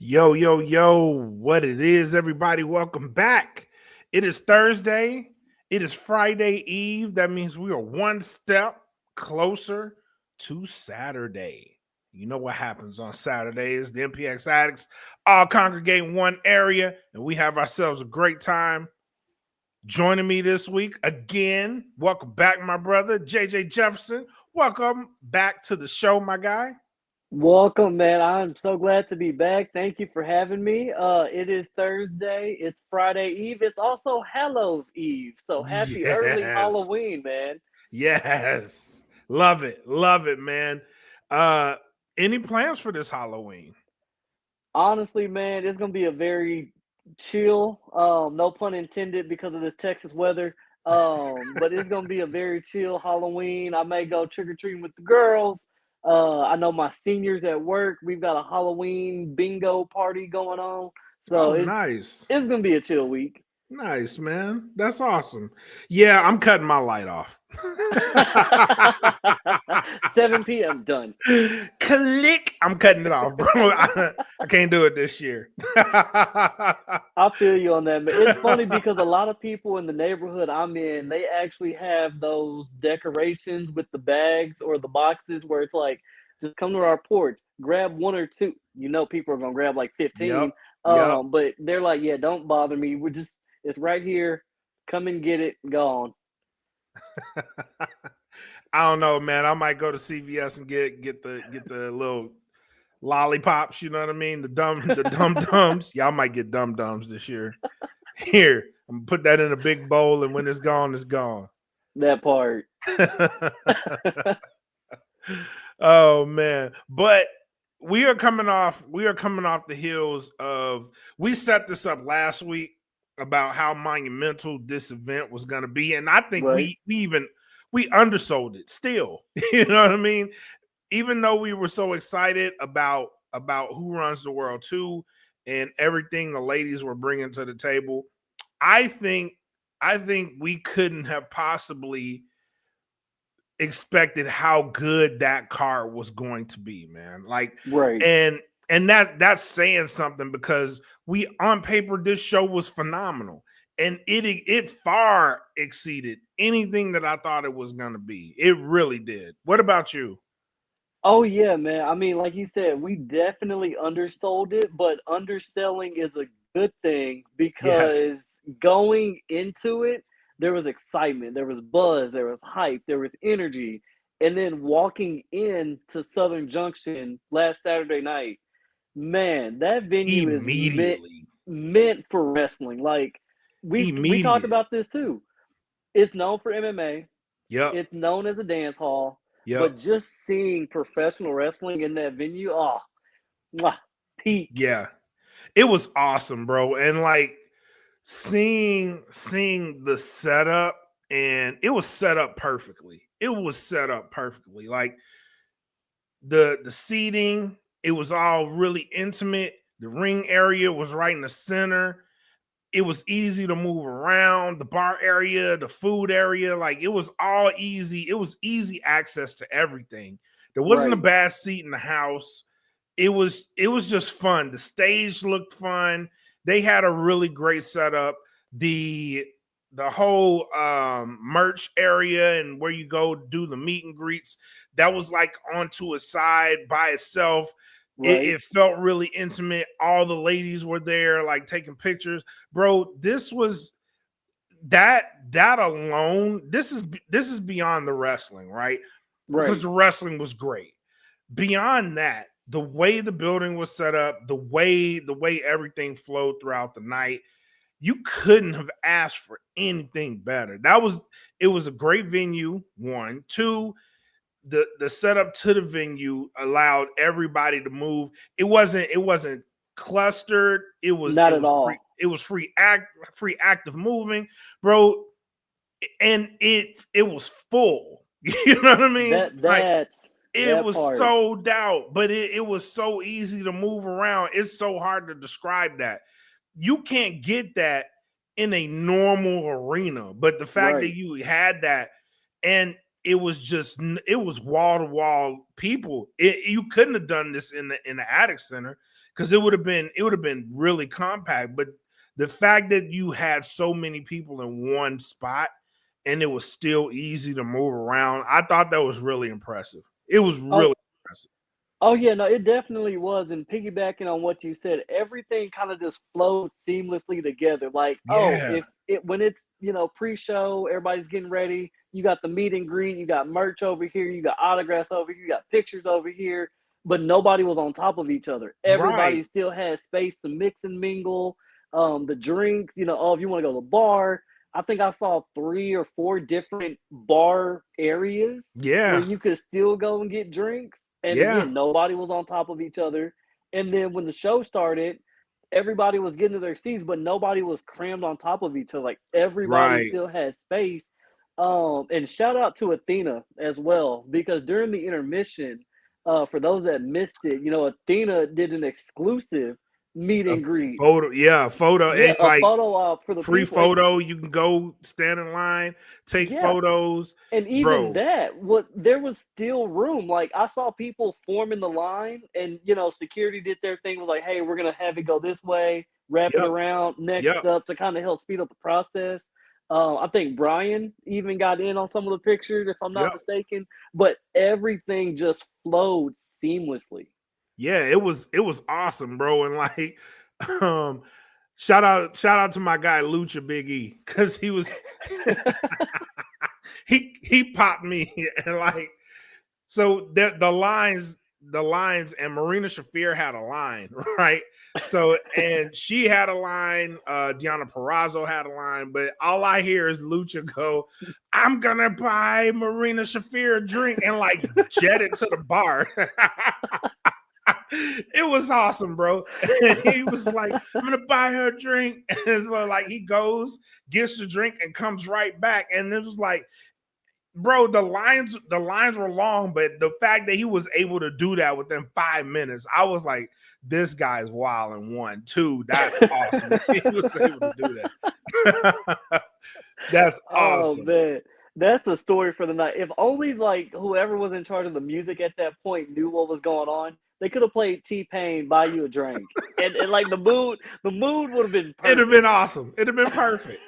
Yo, yo, yo, what it is, everybody. Welcome back. It is Thursday. It is Friday Eve. That means we are one step closer to Saturday. You know what happens on Saturdays. The MPX addicts all congregate in one area, and we have ourselves a great time. Joining me this week again, welcome back, my brother, JJ Jefferson. Welcome back to the show, my guy. Welcome, man. I'm so glad to be back. Thank you for having me. It is Thursday. It's Friday Eve. It's also Hallows Eve. So happy early Yes. Halloween, man. Yes. Love it, man. Uh any plans for this Halloween? Honestly, man, it's gonna be a very chill, no pun intended because of this Texas weather. But it's gonna be a very chill Halloween. I may go trick-or-treating with the girls. I know my seniors at work, we've got a Halloween bingo party going on. So Oh, it's nice. it's gonna be a chill week. Nice, man. That's awesome. Yeah, I'm cutting my light off. 7 p.m. done. Click. I'm cutting it off, bro. I can't do it this year. I feel you on that. But it's funny because a lot of people in the neighborhood I'm in, they actually have those decorations with the bags or the boxes where it's like, just come to our porch, grab one or two. You know, people are gonna grab like Yep. 15. Yep. But they're like, yeah, don't bother me. It's right here. Come and get it. Gone. I don't know, man. I might go to CVS and get the little lollipops. You know what I mean? The dum dums. Y'all might get dum dums this year. Here, I'm gonna put that in a big bowl, and when it's gone, it's gone. That part. Oh man, but we are coming off the heels of we set this up last week about how monumental this event was going to be, and I think Right. we undersold it still. You know what I mean? Even though we were so excited about Who Runs the World 2 and everything the ladies were bringing to the table, I think we couldn't have possibly expected how good that car was going to be, man. Like, Right. and that's saying something because we on paper this show was phenomenal, and it far exceeded anything that I thought it was going to be. It really did. What about you? Oh yeah, man. I mean, like you said, we definitely undersold it, but underselling is a good thing Yes. because going into it, there was excitement, there was buzz, there was hype, there was energy. And then walking in to Southern Junction last Saturday night, man, that venue is Immediately. meant for wrestling. Like we talked Immediate. about this too. It's known for MMA. Yep. It's known as a dance hall, Yep. but just seeing professional wrestling in that venue, oh, mwah, peak. Yeah. It was awesome, bro. And like seeing the setup, and it was set up perfectly. It was set up perfectly. Like the seating, it was all really intimate. The ring area was right in the center. It was easy to move around. The bar area, the food area, like it was all easy. It was easy access to everything. There wasn't a Right. bad seat in the house. It was just fun. The stage looked fun. They had a really great setup. The whole merch area and where you go do the meet and greets, that was like onto a side by itself. it, Right. it felt really intimate. All the ladies were there, like taking pictures. Bro, this was that alone. This is beyond the wrestling, right? Because Right. the wrestling was great. Beyond that, the way the building was set up, the way everything flowed throughout the night, you couldn't have asked for anything better. It was a great venue. One, two, the setup to the venue allowed everybody to move. It wasn't clustered. It was Not it at was free. all. It was free active moving, bro. And it was full. You know what I mean? That Like that's it that was part. sold out, but it was so easy to move around. It's so hard to describe that. You can't get that in a normal arena, but the fact that Right. you had that, and it was wall to wall people. You couldn't have done this in the attic center because it would have been really compact. But the fact that you had so many people in one spot and it was still easy to move around, I thought that was really impressive. It was Oh, really impressive. oh yeah, no, it definitely was. And piggybacking on what you said, everything kind of just flowed seamlessly together. Like, oh, Yeah, if it when it's pre-show, everybody's getting ready. You got the meet and greet, you got merch over here, you got autographs over here, you got pictures over here, but nobody was on top of each other. Everybody right. still had space to mix and mingle. The drinks, oh, if you want to go to the bar, I think I saw 3 or 4 different bar areas where Yeah, you could still go and get drinks. And yeah, again, nobody was on top of each other. And then when the show started, everybody was getting to their seats, but nobody was crammed on top of each other. Like everybody right. still had space. And shout out to Athena as well, because during the intermission, for those that missed it, Athena did an exclusive meet A and greet. photo, yeah, photo, Yeah, and a like photo op for the free people. And photo. You can go stand in line, take yeah, photos, and even bro. that, what there was still room. Like I saw people forming the line, and security did their thing. Was like, hey, we're gonna have it go this way, wrap it Yep, around, next yep, up to kind of help speed up the process. I think Brian even got in on some of the pictures, if I'm not yep. mistaken. But everything just flowed seamlessly. Yeah, it was awesome, bro. And like, um, shout out to my guy Lucha Big E because he was he popped me and like so the lines and Marina Shafir had a line, right? So and she had a line, Deanna Perrazzo had a line, but all I hear is Lucha go, I'm gonna buy Marina Shafir a drink and like jet it to the bar. It was awesome, bro. And he was like, I'm gonna buy her a drink. And so like he goes, gets the drink, and comes right back. And it was like, bro, the lines were long, but the fact that he was able to do that within 5 minutes, I was like, this guy's wild and one, two. That's awesome. He was able to do that. That's Oh awesome. man, that's a story for the night. If only like whoever was in charge of the music at that point knew what was going on, they could have played T-Pain "Buy You a Drink," and like the mood would have been It'd have been perfect. awesome. It'd have been perfect.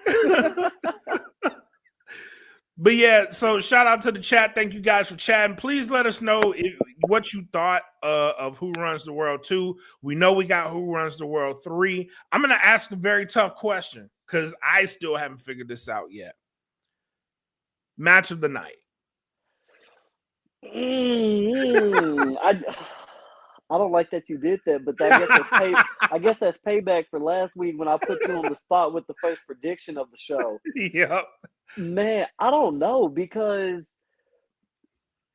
But yeah, so shout out to the chat. Thank you guys for chatting. Please let us know what you thought of Who Runs the World 2. We know we got Who Runs the World 3. I'm going to ask a very tough question because I still haven't figured this out yet. Match of the night. I don't like that you did that, but I guess that's pay. I guess that's payback for last week when I put you on the spot with the first prediction of the show. Yep. Man, I don't know because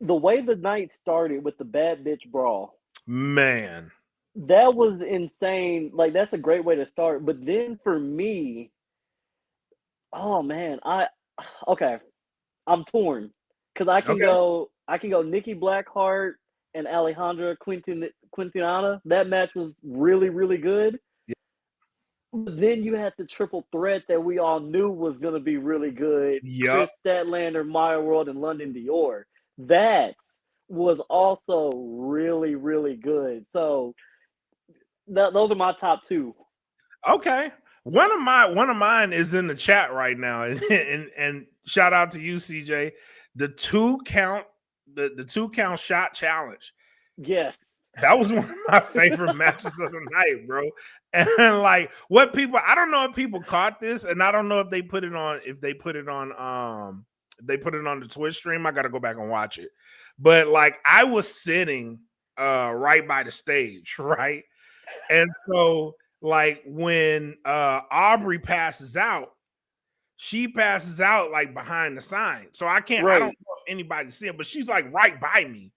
the way the night started with the bad bitch brawl, Man. that was insane. Like that's a great way to start. But then for me, oh man, okay, I'm torn because Okay. I can go Nikki Blackheart and Alejandra Quintanilla. That match was really really good. But then you had the triple threat that we all knew was going to be really good. Yep. Chris Statlander, Maya World, and London Dior. That was also really really good. So those are my top two. Okay. One of mine is in the chat right now. And shout out to you, CJ. The 2 count, the 2 count shot challenge. Yes. That was one of my favorite matches of the night, bro. And like what people, I don't know if people caught this, and I don't know if they put it on, if they put it on the Twitch stream. I gotta go back and watch it. But like I was sitting right by the stage, right? And so like when Aubrey passes out, she passes out like behind the sign. So I don't Right. know if anybody's seeing, but she's like right by me.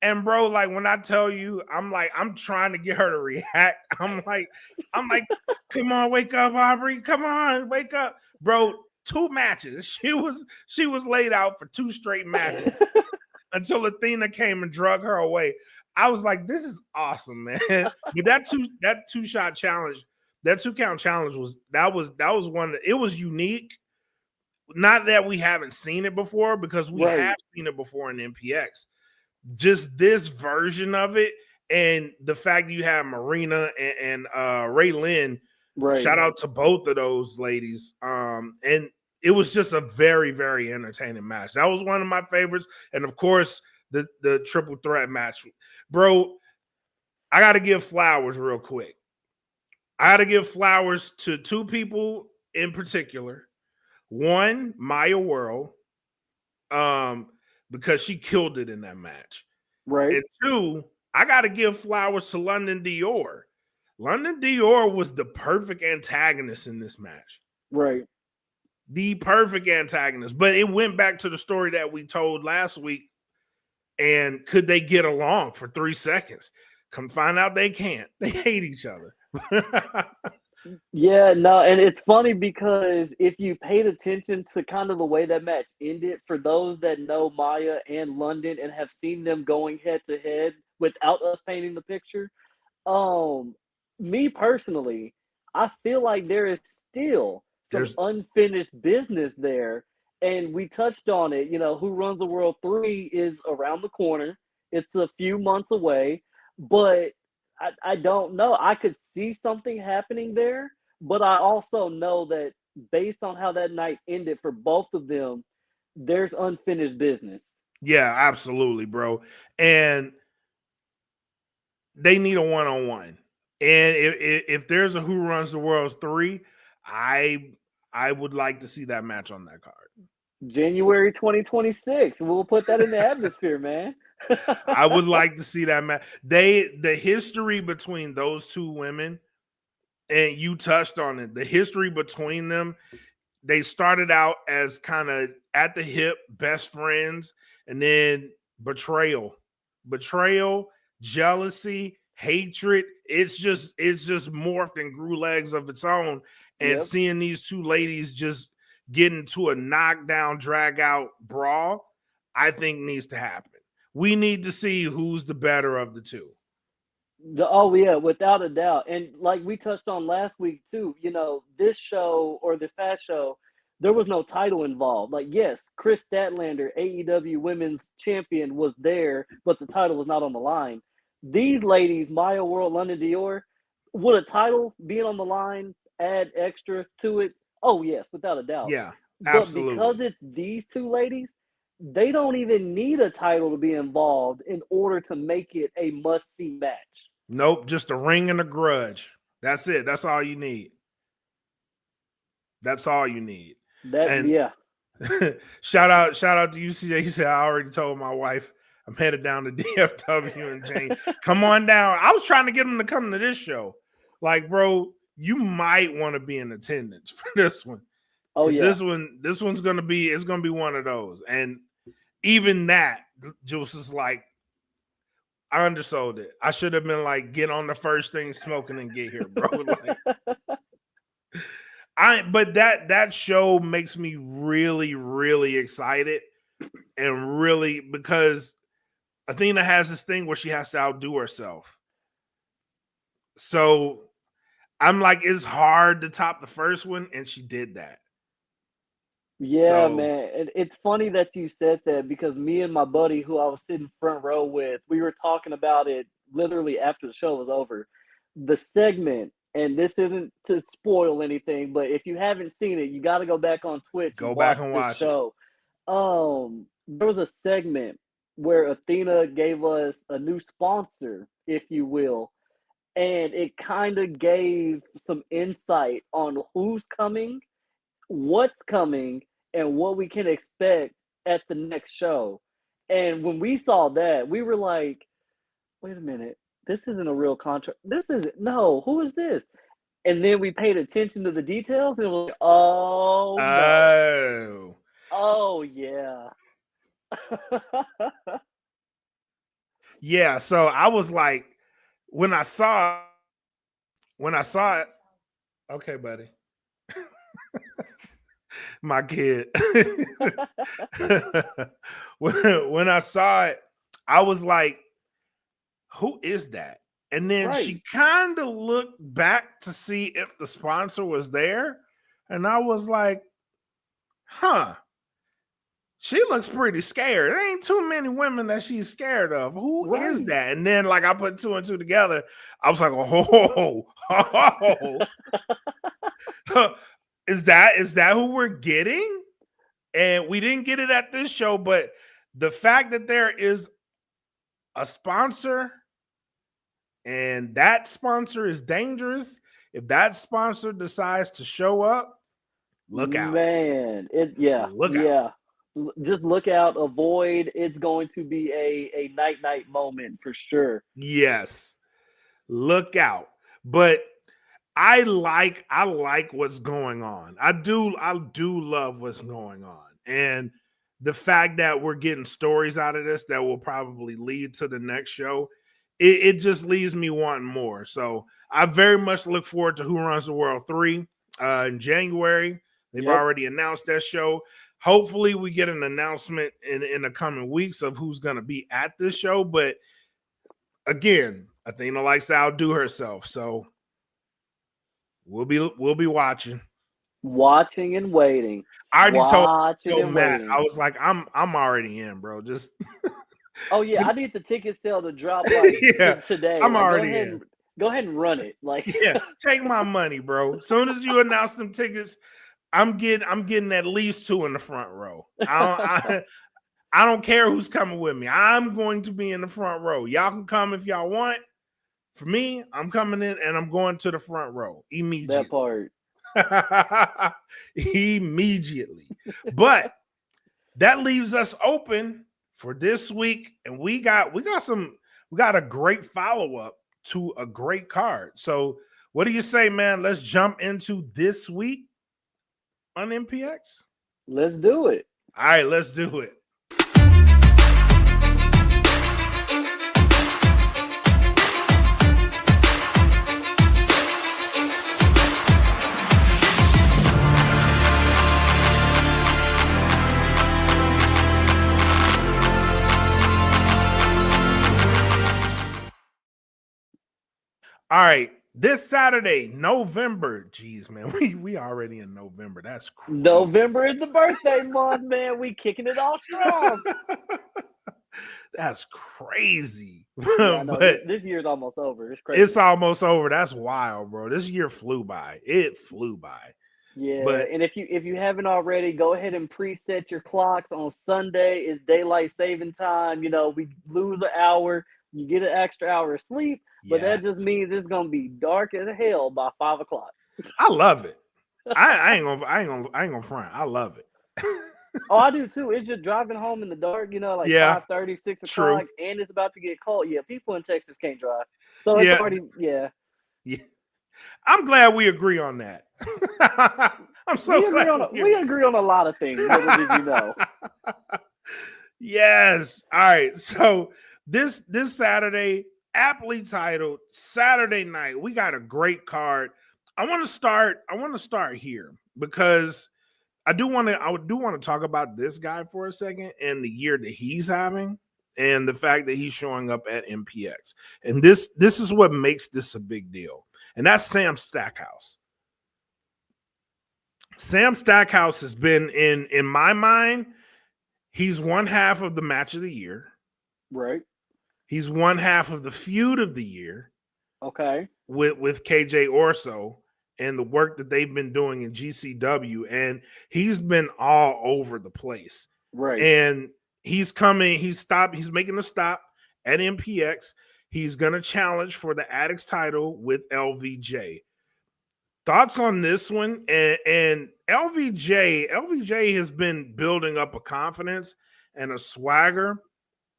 And bro, like when I tell you, I'm trying to get her to react. I'm like, come on, wake up, Aubrey. Come on, wake up. Bro, 2 matches. She was laid out for 2 straight matches until Athena came and drug her away. I was like, this is awesome, man. But that 2 shot challenge, that 2 count challenge was one it was unique. Not that we haven't seen it before, because we have Right. seen it before in MPX. Just this version of it And the fact you have Marina and Ray Lynn, Right. shout out to both of those ladies. And it was just a very, very entertaining match. That was one of my favorites. And of course, the triple threat match. Bro, I got to give flowers real quick. I got to give flowers to two people in particular. One, Maya World, um, because she killed it in that match. Right. And two, I got to give flowers to London Dior. London Dior was the perfect antagonist in this match. Right. The perfect antagonist. But it went back to the story that we told last week. And could they get along for 3 seconds? Come find out they can't. They hate each other. Yeah, no, and it's funny because if you paid attention to kind of the way that match ended, for those that know Maya and London and have seen them going head to head without us painting the picture, um, me personally, I feel like there is still some There's unfinished business there. And we touched on it, Who Runs the World 3 is around the corner. It's a few months away, but I don't know. I could see something happening there, but I also know that based on how that night ended for both of them, there's unfinished business. yeah, absolutely, bro. And they need a one-on-one. And if there's a Who Runs the World 3, I I would like to see that match on that card. January 2026. We'll put that in the atmosphere, man. I would like to see that match. The history between those two women, and you touched on it. The history between them, they started out as kind of at the hip best friends, and then betrayal, jealousy, hatred. It's just morphed and grew legs of its own. And Yep. seeing these two ladies just get into a knockdown, drag out brawl, I think needs to happen. We need to see who's the better of the two. Oh yeah, without a doubt. And like we touched on last week too, this show or the Fast Show, there was no title involved. Like yes, Chris Statlander, AEW Women's Champion, was there, but the title was not on the line. These ladies, Maya World, London Dior, would a title being on the line add extra to it? Oh yes, without a doubt. Yeah, But because absolutely. it's these two ladies, they don't even need a title to be involved in order to make it a must-see match. Nope, just a ring and a grudge. That's it. That's all you need. That's all you need. That And yeah. shout out to UCJ. He said I already told my wife I'm headed down to DFW and Jane. Come on down. I was trying to get him to come to this show. Like, bro, you might want to be in attendance for this one. Oh Cause yeah. this one's gonna be it's gonna be one of those. And even that, Juice is like, I undersold it. I should have been like, get on the first thing smoking and get here, bro. Like, but that show makes me really, really excited, and really because Athena has this thing where she has to outdo herself. So I'm like, it's hard to top the first one, and she did that. Yeah, So man. And it's funny that you said that because me and my buddy who I was sitting front row with, we were talking about it literally after the show was over. The segment, and this isn't to spoil anything, but if you haven't seen it, you got to go back on Twitch and go back watch and this watch it. show. There was a segment where Athena gave us a new sponsor, if you will, and it kind of gave some insight on who's coming, what's coming, and what we can expect at the next show. And when we saw that, we were like, wait a minute, this isn't a real contract. This isn't, no, who is this? And then we paid attention to the details and it was like, oh no. Oh. Oh yeah. Yeah, so I was like, when I saw it, okay, buddy, my kid. when I saw it, I was like, who is that? And then Right. she kind of looked back to see if the sponsor was there. And I was like, huh. she looks pretty scared. There ain't too many women that she's scared of. Who is Right. that? And then, like, I put two and two together. I was like, oh, is that who we're getting? And we didn't get it at this show, but the fact that there is a sponsor and that sponsor is dangerous, if that sponsor decides to show up, look out. Man, Look out. Just look out, avoid. It's going to be a night moment for sure. Yes. Look out. But I like what's going on. I do love what's going on. And the fact that we're getting stories out of this that will probably lead to the next show, it just leaves me wanting more. So I very much look forward to Who Runs the World 3 in January. They've already announced that show. Hopefully we get an announcement in the coming weeks of who's going to be at this show. But again, Athena likes to outdo herself. So we'll be watching. Watching and waiting. I already told Matt, I was like, I'm already in, bro. Just oh yeah, I need the ticket sale to drop like today. I'm like, already in. Go ahead and run it. Like take my money, bro. As soon as you announce them tickets, I'm getting at least two in the front row. I don't care who's coming with me. I'm going to be in the front row. Y'all can come if y'all want. For me, I'm coming in and I'm going to the front row immediately. That part. Immediately. But that leaves us open for this week, and we got a great follow-up to a great card. So what do you say, man? Let's jump into this week on MPX. Let's do it. All right, let's do it. All right, this Saturday, November. Jeez, man, we already in November. That's crazy. November is the birthday month, man. We kicking it all strong. That's crazy. Yeah, no, but this year's almost over. It's crazy. It's almost over. That's wild, bro. This year flew by. It flew by. Yeah, and if you haven't already, go ahead and preset your clocks. On Sunday is daylight saving time. You know, we lose an hour. You get an extra hour of sleep, but that just means it's gonna be dark as hell by 5 o'clock. I love it. I ain't gonna front. I love it. Oh, I do too. It's just driving home in the dark, you know, like 5:30, 6 o'clock, and it's about to get cold. Yeah, people in Texas can't drive, so it's already Yeah. I'm glad we agree on that. I'm so glad we agree on a lot of things. Little did you know. Yes. All right. So this Saturday, aptly titled Saturday Night, we got a great card. I want to start here because I do want to talk about this guy for a second and the year that he's having and the fact that he's showing up at MPX. And this is what makes this a big deal. And that's Sam Stackhouse. Sam Stackhouse has been in my mind, he's one half of the match of the year. Right. He's one half of the feud of the year. Okay. With KJ Orso and the work that they've been doing in GCW. And he's been all over the place. Right. And he's making a stop at MPX. He's going to challenge for the Addicts title with LVJ. Thoughts on this one? And LVJ has been building up a confidence and a swagger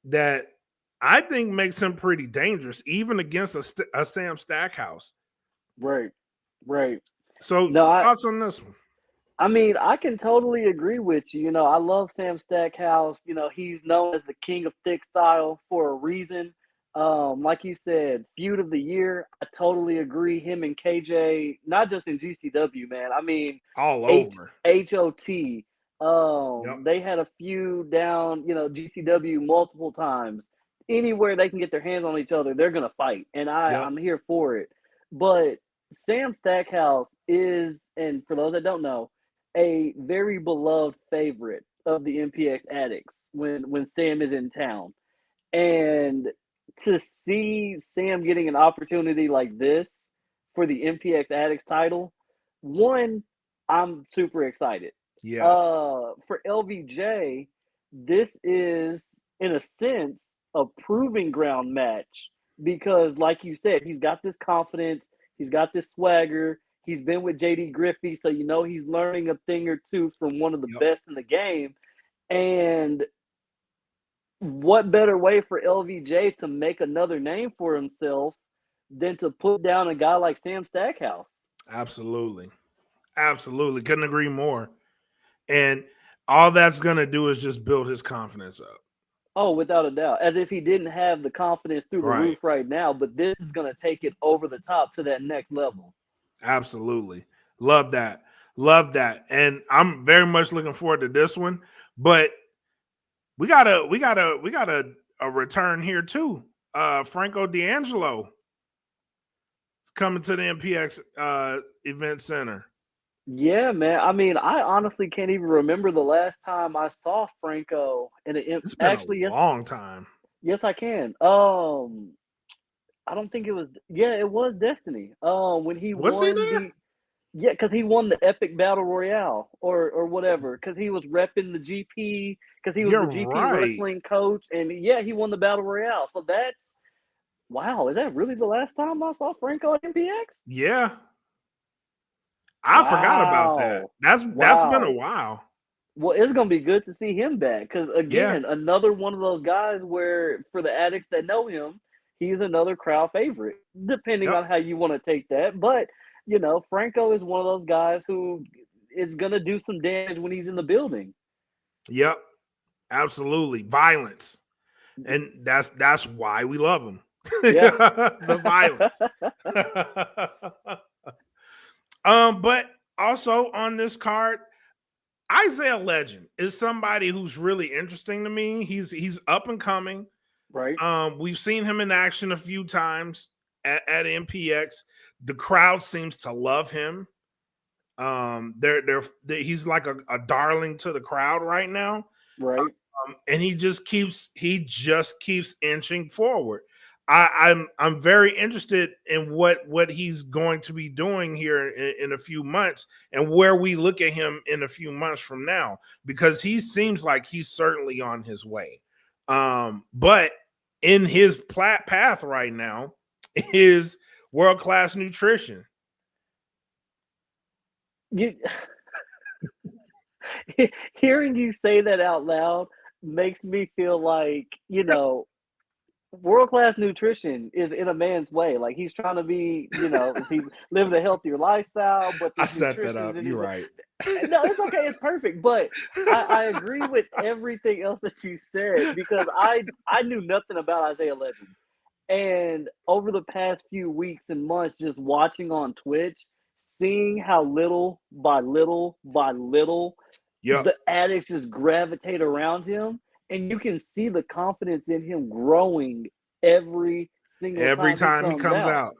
that I think makes him pretty dangerous, even against a Sam Stackhouse. Right. So thoughts on this one? I mean, I can totally agree with you. You know, I love Sam Stackhouse. You know, he's known as the king of thick style for a reason. Like you said, feud of the year. I totally agree. Him and KJ, not just in GCW, man. I mean, all over HOT. They had a feud down, you know, GCW multiple times. Anywhere they can get their hands on each other, they're gonna fight, and I'm here for it. But Sam Stackhouse is, and for those that don't know, a very beloved favorite of the MPX addicts when Sam is in town. And to see Sam getting an opportunity like this for the MPX Addicts title, one, I'm super excited. Yes. For LVJ, this is in a sense a proving ground match because, like you said, he's got this confidence, he's got this swagger. He's been with JD Griffey, so you know he's learning a thing or two from one of the Yep. best in the game. And what better way for LVJ to make another name for himself than to put down a guy like Sam Stackhouse? Absolutely. Absolutely. Couldn't agree more. And all that's gonna do is just build his confidence up. Oh, without a doubt. As if he didn't have the confidence through the Right. roof right now, but this is going to take it over the top to that next level. Absolutely. Love that. Love that. And I'm very much looking forward to this one. But we got a return here too. Franco D'Angelo is coming to the MPX event center. Yeah, man. I mean, I honestly can't even remember the last time I saw Franco. And It's been a actually, yes, long time. yes, I can. I don't think it was. Yeah, it was Destiny. When he Was he won there? the. Yeah, because he won the Epic Battle Royale or whatever. Because he was repping the GP. Because he was You're the GP right. wrestling coach, and yeah, he won the Battle Royale. So that's wow. Is that really the last time I saw Franco at MPX? Yeah. I forgot about that. Wow, That's been a wow. while. Well, it's gonna be good to see him back. Because Yeah. again, another one of those guys where for the addicts that know him, he's another crowd favorite. Depending Yep. on how you want to take that, but you know, Franco is one of those guys who is gonna do some damage when he's in the building. Yep. Absolutely. Violence. And that's why we love him. Yeah. The violence. But also on this card, Isaiah Legend is somebody who's really interesting to me. He's up and coming. Right, We've seen him in action a few times at MPX. The crowd seems to love him. He's like a darling to the crowd right now. right. And he just keeps inching forward. I'm very interested in what he's going to be doing here in a few months and where we look at him in a few months from now because he seems like he's certainly on his way. But in his path right now is world class nutrition. You hearing you say that out loud makes me feel like world class nutrition is in a man's way. Like he's trying to be, he's living a healthier lifestyle, but I this set that nutrition is up. in You're his way. right. No, it's okay, it's perfect. But I agree with everything else that you said because I knew nothing about Isaiah Legend. And over the past few weeks and months, just watching on Twitch, seeing how little by little by little Yep. the addicts just gravitate around him, and you can see the confidence in him growing every single Every time he time he comes comes out. out.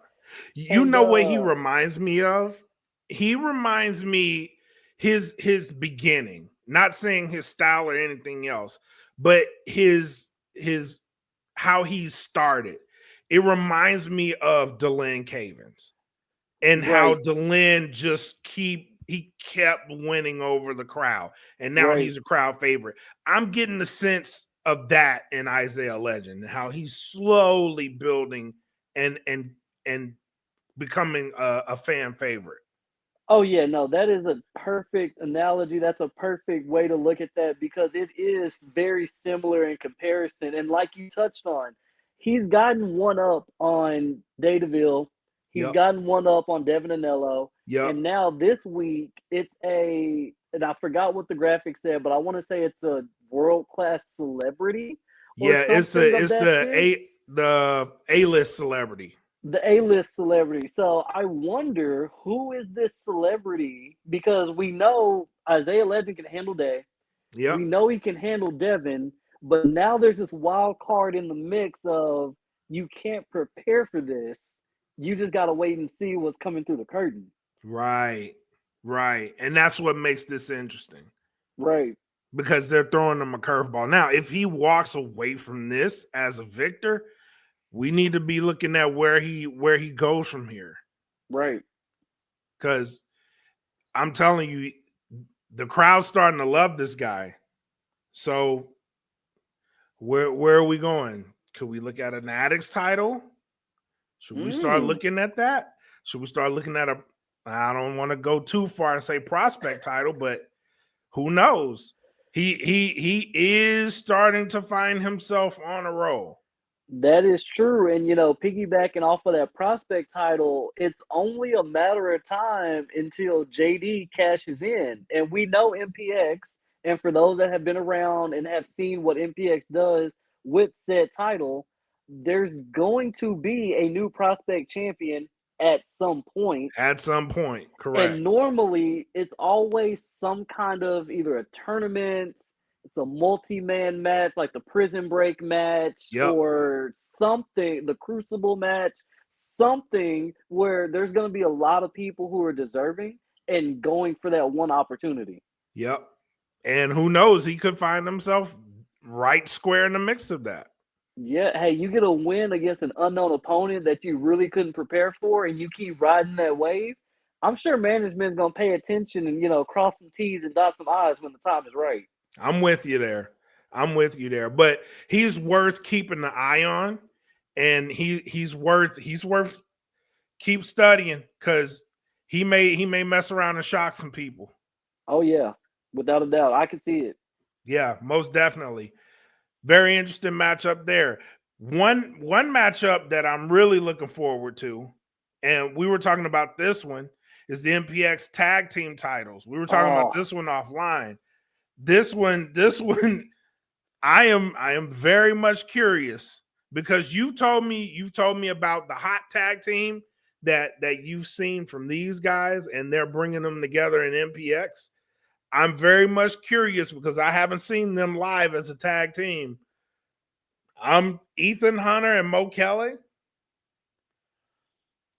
You And know what he reminds me of? He reminds me his beginning, not saying his style or anything else, but his how he started. It reminds me of Delenn Cavens and how right, Delenn he kept winning over the crowd, and now right. he's a crowd favorite. I'm getting the sense of that in Isaiah Legend, how he's slowly building and becoming a fan favorite. Oh yeah, no, that is a perfect analogy. That's a perfect way to look at that because it is very similar in comparison. And like you touched on, he's gotten one up on Dataville, he's Yep. gotten one up on Devin Anello, Yep. and now this week it's and I forgot what the graphic said, but I want to say it's a world class celebrity or Yeah, something of it's that sense. the A-list celebrity. The A-list celebrity. So I wonder who is this celebrity because we know Isaiah Legend can handle Day. Yep. We know he can handle Devin, but now there's this wild card in the mix of you can't prepare for this. You just got to wait and see what's coming through the curtain. Right. Right. And that's what makes this interesting. Right. because they're throwing him a curveball. Now, if he walks away from this as a victor, we need to be looking at where he goes from here. Right. Because I'm telling you, the crowd's starting to love this guy. So where are we going? Could we look at an Addicts title? Should we start Mm. looking at that? Should we start looking at a? I don't want to go too far and say prospect title, but who knows? He is starting to find himself on a roll. That is true. And, piggybacking off of that prospect title, it's only a matter of time until JD cashes in. And we know MPX, and for those that have been around and have seen what MPX does with said title, there's going to be a new prospect champion at some point. At some point, And correct. normally it's always some kind of either a tournament, it's a multi-man match like the prison break match Yep, or something, the crucible match, something where there's going to be a lot of people who are deserving and going for that one opportunity. yep. And who knows? He could find himself right square in the mix of that. Yeah, hey, you get a win against an unknown opponent that you really couldn't prepare for and you keep riding that wave. I'm sure management's going to pay attention and, cross some T's and dot some I's when the time is right. I'm with you there. I'm with you there. But he's worth keeping the eye on, and he's worth keep studying because he may mess around and shock some people. Oh yeah, without a doubt, I can see it. Yeah, most definitely. Very interesting matchup there. One matchup that I'm really looking forward to, and we were talking about this one, is the MPX tag team titles. We were talking about Oh, this one offline. This one, I am very much curious because you've told me about the hot tag team that you've seen from these guys, and they're bringing them together in MPX. I'm very much curious because I haven't seen them live as a tag team. I'm Ethan Hunter and Mo Kelly.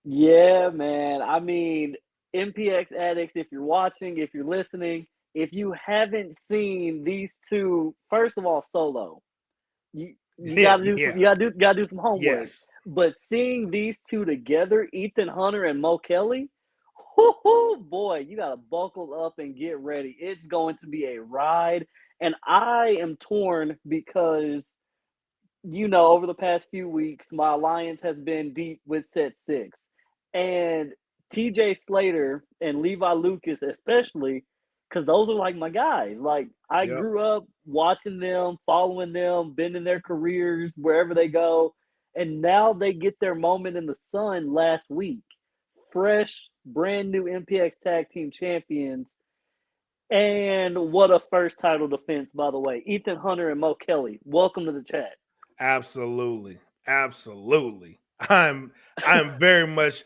yeah, man. I mean, MPX addicts, if you're watching, if you're listening, if you haven't seen these two, first of all, solo, you Yeah, gotta do some yeah, you gotta do some homework. yes, But seeing these two together, Ethan Hunter and Mo Kelly, whoo, boy, you gotta buckle up and get ready. It's going to be a ride. And I am torn because over the past few weeks, my alliance has been deep with set six. And TJ Slater and Levi Lucas, especially, because those are like my guys. Like, I yep, grew up watching them, following them, been in their careers wherever they go. And now they get their moment in the sun last week. Fresh, brand new MPX Tag Team Champions. And what a first title defense, by the way. Ethan Hunter and Mo Kelly. Welcome to the chat. absolutely, absolutely. I'm very much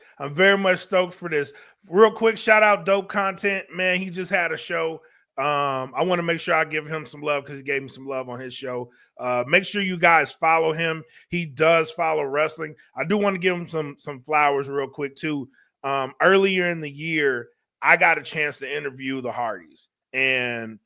stoked for this. Real quick, shout out Dope Content, man. He just had a show. I want to make sure I give him some love because he gave me some love on his show. Make sure you guys follow him. He does follow wrestling. I do want to give him some flowers real quick too. Earlier in the year, I got a chance to interview the Hardys, and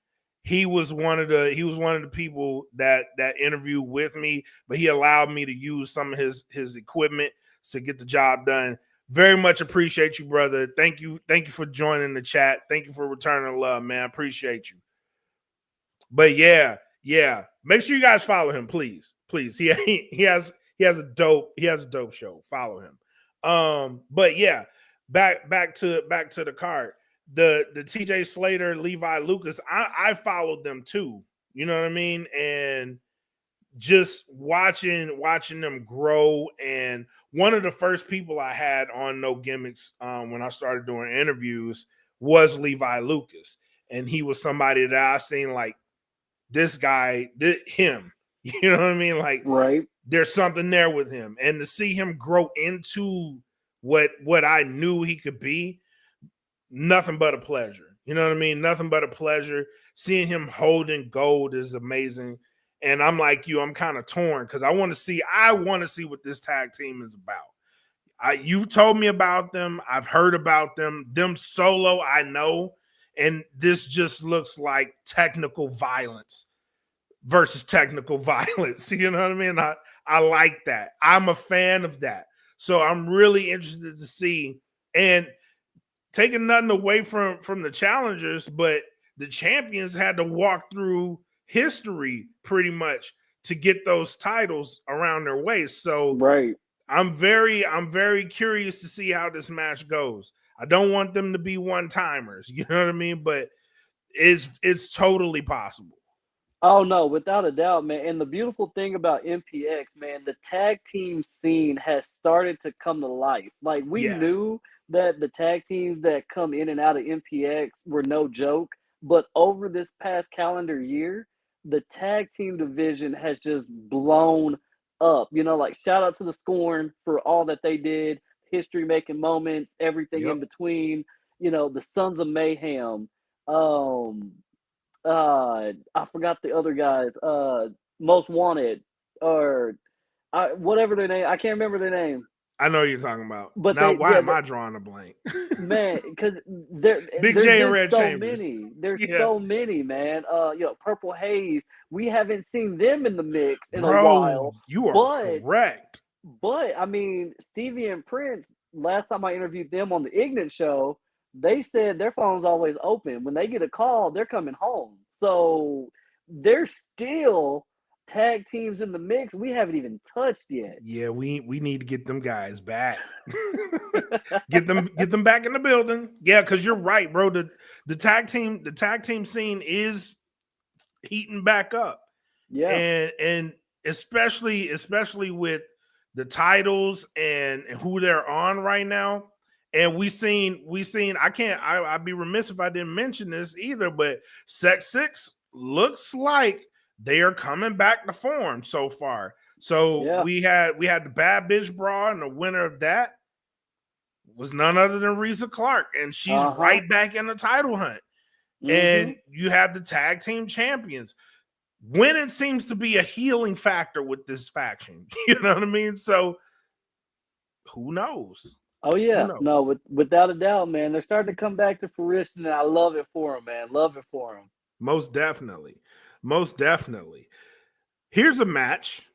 he was one of the people that interviewed with me, but he allowed me to use some of his equipment to get the job done. Very much appreciate you, brother. Thank you for joining the chat. Thank you for returning love, man. Appreciate you. But yeah. Make sure you guys follow him, please. Please. He has a dope show. Follow him. But yeah, back to the card. The TJ Slater, Levi Lucas, I followed them too. You know what I mean? And just watching them grow. And one of the first people I had on No Gimmicks when I started doing interviews was Levi Lucas. And he was somebody that I seen like this guy, him. You know what I mean? Like Right. there's something there with him, and to see him grow into what I knew he could be, nothing but a pleasure. You know what I mean? Nothing but a pleasure. Seeing him holding gold is amazing. And I'm like you, I'm kind of torn because I want to see what this tag team is about. You've told me about them. I've heard about them. Them solo, I know. and this just looks like technical violence versus technical violence. You know what I mean? I like that. I'm a fan of that. So I'm really interested to see, and taking nothing away from the challengers, but the champions had to walk through history pretty much to get those titles around their waist. So Right. I'm very curious to see how this match goes. I don't want them to be one timers, you know what I mean? But it's totally possible. Oh no, without a doubt, man. And the beautiful thing about MPX, man, the tag team scene has started to come to life. Like we Yes. knew that the tag teams that come in and out of MPX were no joke, but over this past calendar year, the tag team division has just blown up. You know, like shout out to the Scorn for all that they did, history making moments, everything Yep. in between. You know, the Sons of Mayhem. I forgot the other guys. Most Wanted or whatever their name. I can't remember their name. I know what you're talking about. But Now, they, why yeah, am I drawing a blank? man, because Big there's J and been Red so Chambers. many. There's Yeah. so many, man. Purple Haze. We haven't seen them in the mix in a Bro, while. you are But correct. I mean, Stevie and Prince. Last time I interviewed them on the Ignorant Show, they said their phone's always open. When they get a call, they're coming home. So they're still tag teams in the mix. We haven't even touched yet. Yeah, we need to get them guys back. get them back in the building. Yeah, because you're right, bro. The tag team scene is heating back up. Yeah. And especially with the titles and who they're on right now. And we seen I'd be remiss if I didn't mention this either, but Sec 6 looks like they are coming back to form so far. So Yeah. we had the bad bitch brawl, and the winner of that was none other than Risa Clark, and she's Uh-huh. right back in the title hunt. Mm-hmm. And you have the tag team champions. Winning seems to be a healing factor with this faction. You know what I mean? So who knows? Oh Who yeah. knows? No, without a doubt, man. They're starting to come back to fruition, and I love it for them, man. Love it for them. Most definitely. Most definitely. Here's a match.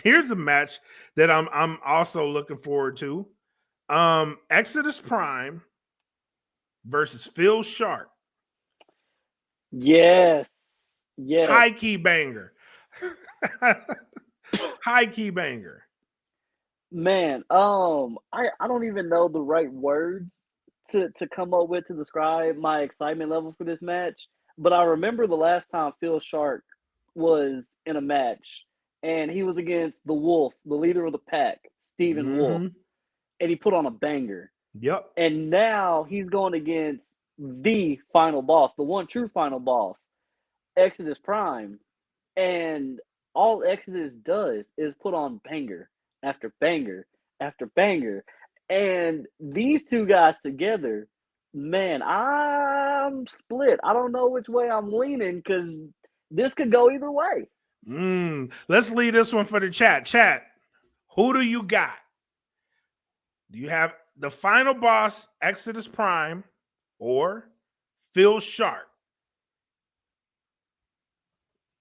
Here's a match that I'm also looking forward to. Exodus Prime versus Phil Sharp. Yes. Yes. High key banger. High key banger. Man, I don't even know the right words to come up with to describe my excitement level for this match. But I remember the last time Phil Shark was in a match, and he was against the Wolf, the leader of the pack, Stephen Wolf, Mm-hmm. and he put on a banger. Yep. And now he's going against the final boss, the one true final boss, Exodus Prime. And all Exodus does is put on banger after banger after banger. And these two guys together, man, I'm split. I don't know which way I'm leaning because this could go either way. Let's leave this one for the chat. Chat, who do you got? Do you have the final boss, Exodus Prime, or Phil Sharp?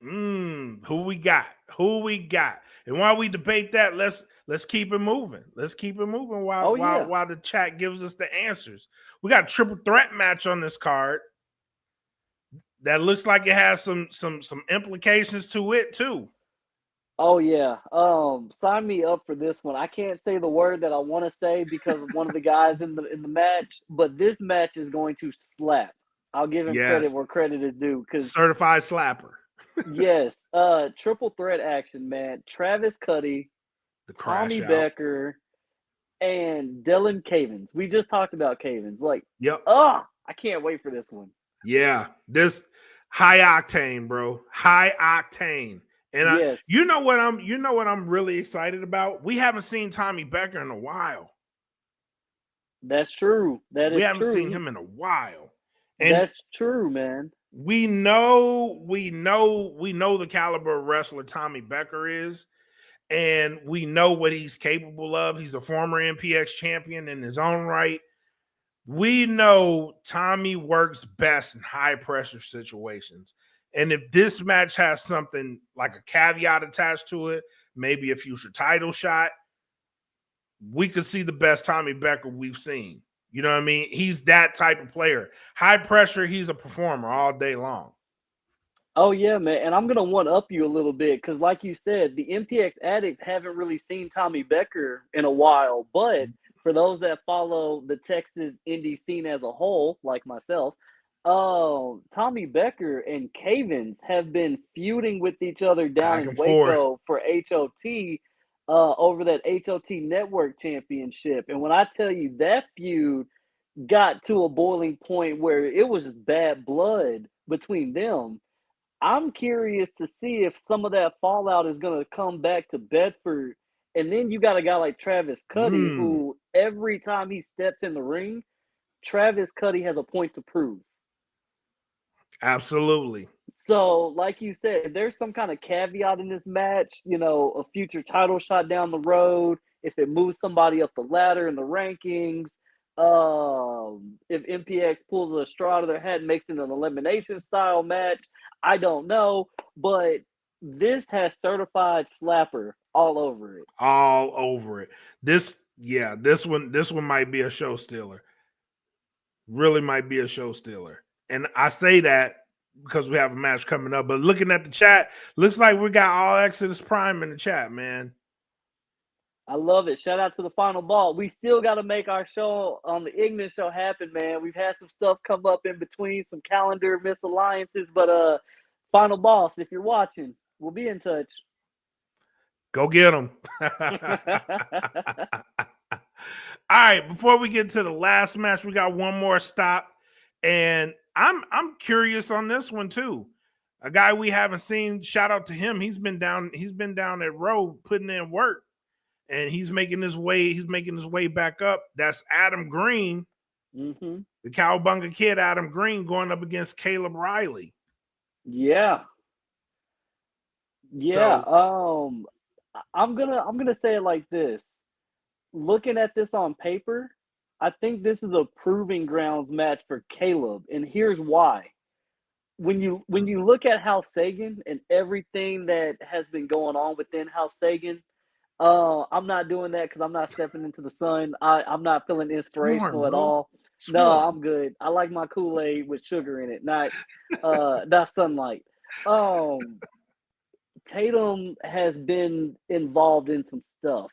Who we got? Who we got? And while we debate that, let's keep it moving. Let's keep it moving while Oh, while yeah. while the chat gives us the answers. We got a triple threat match on this card that looks like it has some implications to it too. Oh yeah. Sign me up for this one. I can't say the word that I want to say because of one of the guys in the match, but this match is going to slap. I'll give him credit Yes, where credit is due because certified slapper. yes, triple threat action, man. Travis Cuddy, The crash Tommy out. Becker, and Dylan Cavens. We just talked about Cavens. Like, Yep. I can't wait for this one. Yeah, this high octane, bro. High octane. And Yes, you know what I'm really excited about? We haven't seen Tommy Becker in a while. that's true. That We is haven't true. seen him in a while. And That's true, man. we know the caliber of wrestler Tommy Becker is, and we know what he's capable of. He's a former MPX champion in his own right. We know Tommy works best in high pressure situations. And if this match has something like a caveat attached to it, maybe a future title shot, we could see the best Tommy Becker we've seen. You know what I mean? He's that type of player. High pressure, he's a performer all day long. Oh yeah, man, and I'm gonna one up you a little bit because, like you said, the MPX addicts haven't really seen Tommy Becker in a while. But for those that follow the Texas indie scene as a whole, like myself, Tommy Becker and Cavens have been feuding with each other down Back in and forth. Waco for HOT, over that HOT Network Championship. And when I tell you that feud got to a boiling point where it was just bad blood between them. I'm curious to see if some of that fallout is going to come back to Bedford. And then you got a guy like Travis Cuddy, Mm, who every time he steps in the ring, Travis Cuddy has a point to prove. absolutely. So, like you said, if there's some kind of caveat in this match, a future title shot down the road, if it moves somebody up the ladder in the rankings, if MPX pulls a straw out of their hat and makes it an elimination style match, I don't know. But this has certified slapper all over it. All over it. This one might be a show stealer. Really might be a show stealer. And I say that because we have a match coming up. But looking at the chat, looks like we got all Exodus Prime in the chat, man. I love it. Shout out to the final ball. We still got to make our show on the Ignis show happen, man. We've had some stuff come up in between, some calendar misalliances, but final boss, if you're watching, we'll be in touch. Go get them. All right, before we get to the last match, we got one more stop, and I'm curious on this one too. A guy we haven't seen. Shout out to him. He's been down at road putting in work, and he's making his way. He's making his way back up. That's Adam Green, Mm-hmm. the Cowabunga Kid. Adam Green going up against Caleb Riley. Yeah. So, I'm gonna say it like this. Looking at this on paper, I think this is a proving grounds match for Caleb, and here's why. When you look at House Sagan and everything that has been going on within House Sagan, I'm not doing that because I'm not stepping into the sun. I'm not feeling swarm, inspirational at bro. all. No, Swarm. I'm good. I like my Kool-Aid with sugar in it, not sunlight. Um, Tatum has been involved in some stuff.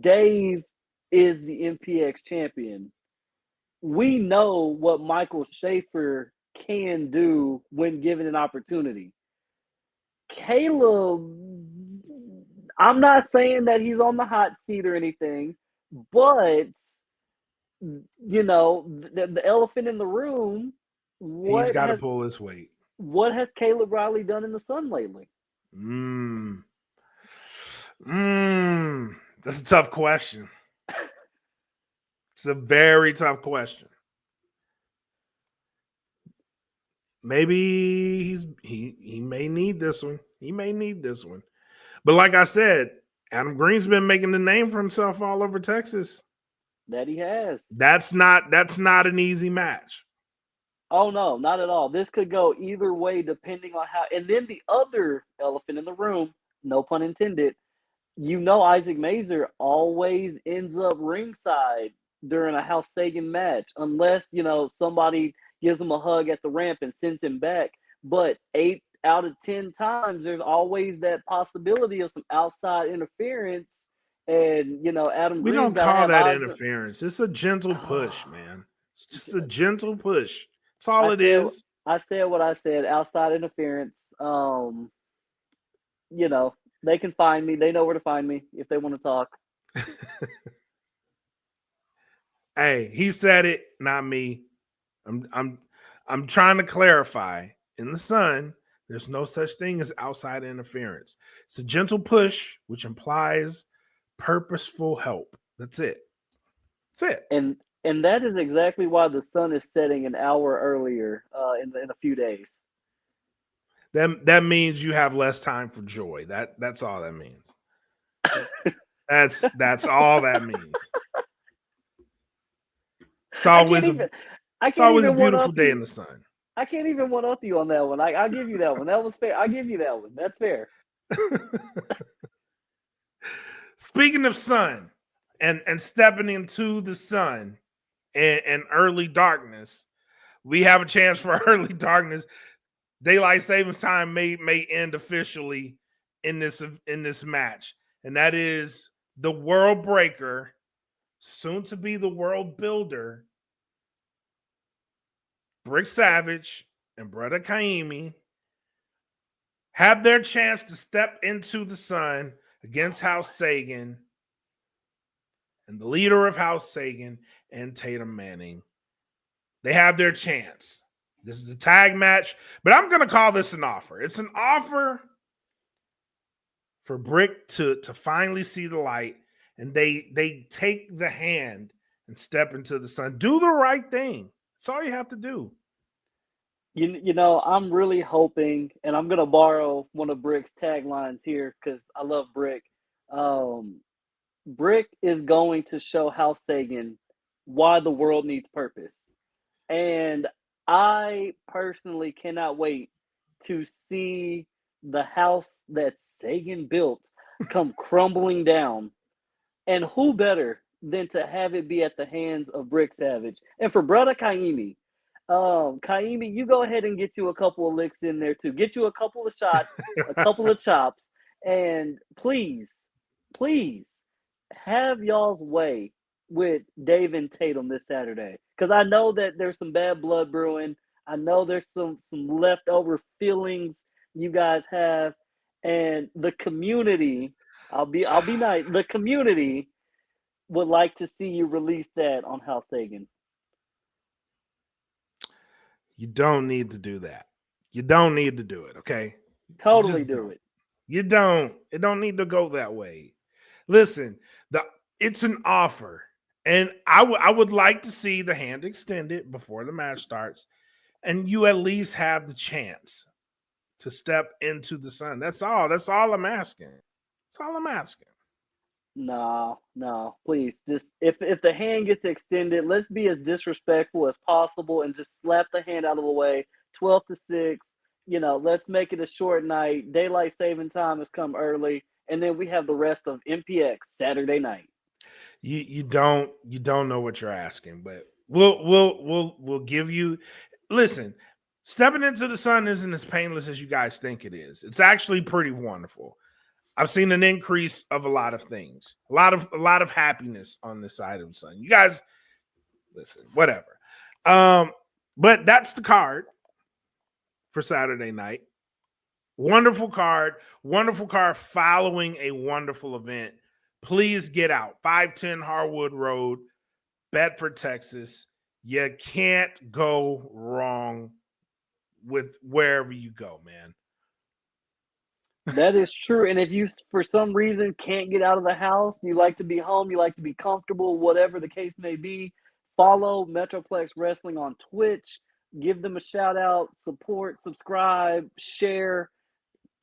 Dave is the MPX champion. We know what Michael Schaefer can do when given an opportunity. Caleb, I'm not saying that he's on the hot seat or anything, but the elephant in the room. He's What got to has pull his weight. what has Caleb Riley done in the sun lately? Mm. That's a tough question. It's a very tough question. Maybe he may need this one. He may need this one. But like I said, Adam Green's been making the name for himself all over Texas. That he has. That's not an easy match. Oh no, not at all. This could go either way depending on how. And then the other elephant in the room, no pun intended. Isaac Mazer always ends up ringside during a House Sagan match, unless somebody gives him a hug at the ramp and sends him back. But 8 out of 10 times, there's always that possibility of some outside interference, and Adam We Green's don't got to call have that eyes. interference. It's a gentle push, man. It's just a gentle push. That's all I it said is. I said what I said. Outside interference. They can find me. They know where to find me if they want to talk. Hey, he said it, not me. I'm trying to clarify. In the sun, there's no such thing as outside interference. It's a gentle push, which implies purposeful help. That's it. That's it. And that is exactly why the sun is setting an hour earlier in a few days. That means you have less time for joy. That's all that means. That's all that means. It's I can't always a even. I it's can't always a even one beautiful up day in you. the sun. I can't even one up you on that one. I'll give you that one. That was fair. I'll give you that one. That's fair. Speaking of sun and stepping into the sun and early darkness, we have a chance for early darkness. Daylight savings time may end officially in this match, and that is the world breaker, soon to be the world builder, Brick Savage and Brother Kaimi have their chance to step into the sun against House Sagan and the leader of House Sagan and Tatum Manning. They have their chance. This is a tag match, but I'm going to call this an offer. It's an offer for Brick to finally see the light, and they take the hand and step into the sun. Do the right thing. That's all you have to do. I'm really hoping, and I'm gonna borrow one of Brick's taglines here because I love Brick. Um, Brick is going to show House Sagan why the world needs purpose. And I personally cannot wait to see the house that Sagan built come crumbling down. And who better than to have it be at the hands of Brick Savage? And for brother Kaimi, Kaimi, you go ahead and get you a couple of licks in there too. Get you a couple of shots, a couple of chops, and please have y'all's way with Dave and Tatum this Saturday. Because I know that there's some bad blood brewing. I know there's some leftover feelings you guys have, and the community. I'll be nice. The community would like to see you release that on House Sagan. You don't need to do that. You don't need to do it, okay? You Totally just do don't. it. You don't. It don't need to go that way. Listen, the it's an offer. And I would like to see the hand extended before the match starts, and you at least have the chance to step into the sun. That's all. That's all I'm asking. That's all I'm asking. No, no, please. Just if the hand gets extended, let's be as disrespectful as possible and just slap the hand out of the way. 12 to 6. Let's make it a short night. Daylight saving time has come early, and then we have the rest of MPX Saturday night. You don't know what you're asking, but we'll give you. Listen, stepping into the sun isn't as painless as you guys think it is. It's actually pretty wonderful. I've seen an increase of a lot of things, a lot of happiness on this side of the sun. You guys, listen, whatever. Um, but that's the card for Saturday night. Wonderful card following a wonderful event. Please get out. 510 Harwood Road, Bedford, Texas. You can't go wrong with wherever you go, man. That is true. And if you, for some reason, can't get out of the house, you like to be home, you like to be comfortable, whatever the case may be, follow Metroplex Wrestling on Twitch. Give them a shout out, support, subscribe, share,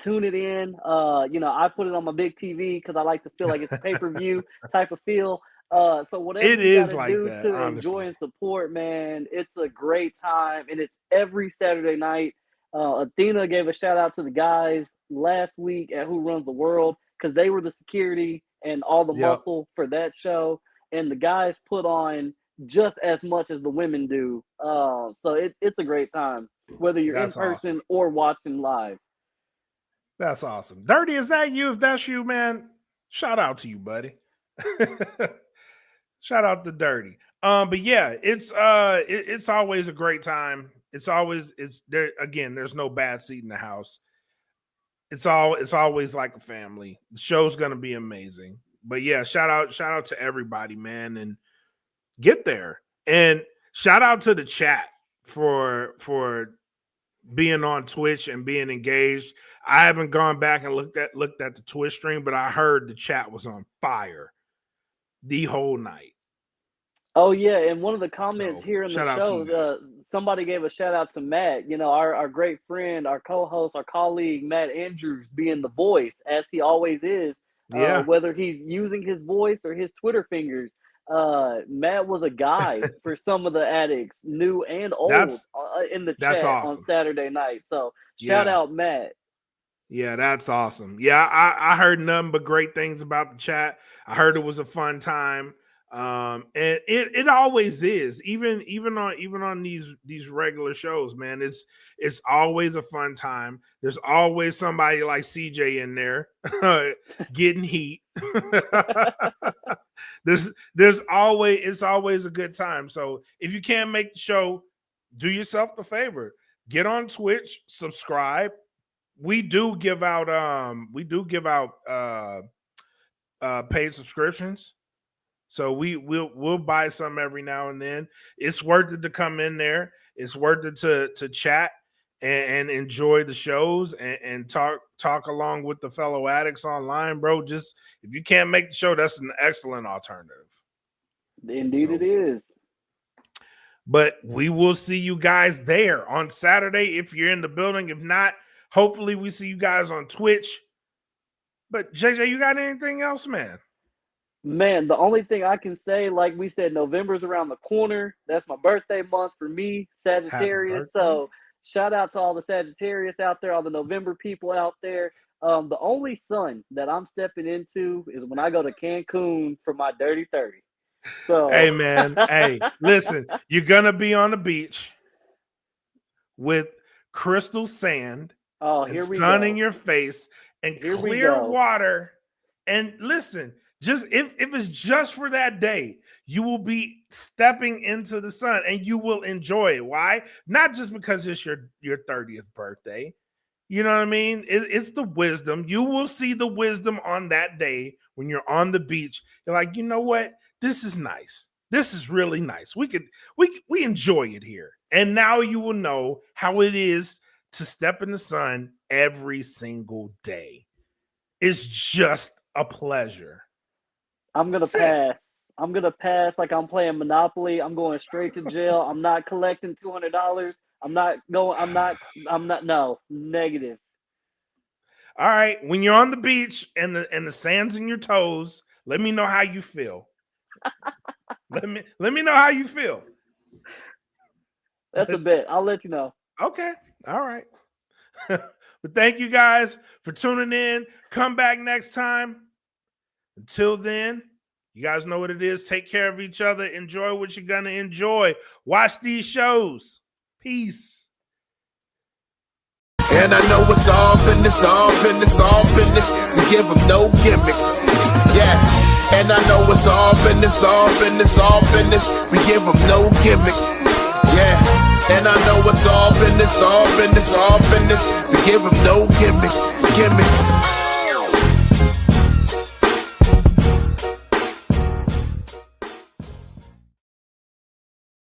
tune it in. I put it on my big TV because I like to feel like it's a pay per view type of feel. So whatever It you got is to like do that, to honestly. enjoy and support, man, it's a great time, and it's every Saturday night. Athena gave a shout out to the guys last week at Who Runs the World because they were the security and all the Yep, muscle for that show, and the guys put on just as much as the women do. So it's a great time whether you're in that's awesome. person or watching live. That's awesome. Dirty, is that you? If that's you, man, shout out to you, buddy. Shout out to Dirty. But yeah, it's always a great time. It's there again. There's no bad seat in the house. It's always like a family. The show's gonna be amazing. But yeah, shout out to everybody, man, and get there. And shout out to the chat for being on Twitch and being engaged. I haven't gone back and looked at the Twitch stream, but I heard the chat was on fire the whole night. Oh yeah, and one of the comments So here in the shout out to show, you guys. somebody gave a shout out to Matt. Our great friend, our co-host, our colleague, Matt Andrews, being the voice as he always is. Yeah, Whether he's using his voice or his Twitter fingers, Matt was a guide for some of the addicts, new and old, in the that's chat awesome. on Saturday night. So shout out Matt. Yeah, that's awesome. Yeah, I heard nothing but great things about the chat. I heard it was a fun time. And it always is, even on these regular shows, man. It's always a fun time. There's always somebody like CJ in there getting heat. There's always, it's always a good time. So if you can't make the show, do yourself the favor, get on Twitch, subscribe. We do give out paid subscriptions. So we'll buy some every now and then. It's worth it to come in there. It's worth it to chat and enjoy the shows and talk along with the fellow addicts online, bro. Just if you can't make the show, that's an excellent alternative. Indeed, it is. But we will see you guys there on Saturday if you're in the building. If not, hopefully we see you guys on Twitch. But JJ, you got anything else, man? Man, the only thing I can say, like we said, November's around the corner. That's my birthday month for me, Sagittarius. So shout out to all the Sagittarius out there, all the November people out there. The only sun that I'm stepping into is when I go to Cancun for my Dirty 30. So hey, man, hey, listen, you're gonna be on the beach with crystal sand, and sun in your face, and clear water. And listen, just if it's just for that day, you will be stepping into the sun and you will enjoy it. Why? Not just because it's your 30th birthday. You know what I mean? It's the wisdom. You will see the wisdom on that day when you're on the beach. You're like, you know what? This is nice. This is really nice. We enjoy it here. And now you will know how it is to step in the sun every single day. It's just a pleasure. I'm going to pass. I'm going to pass like I'm playing Monopoly. I'm going straight to jail. I'm not collecting $200. No, negative. All right. When you're on the beach and the sand's in your toes, let me know how you feel. let me know how you feel. That's a bet. I'll let you know. Okay. All right. But thank you guys for tuning in. Come back next time. Until then, you guys know what it is. Take care of each other. Enjoy what you're going to enjoy. Watch these shows. Peace. And I know it's all business, all business, all business. We give them no gimmick. Yeah. And I know it's all business, all business, all business. We give them no gimmick. Yeah. And I know it's all business, all business, all business. We give them no gimmicks, gimmicks.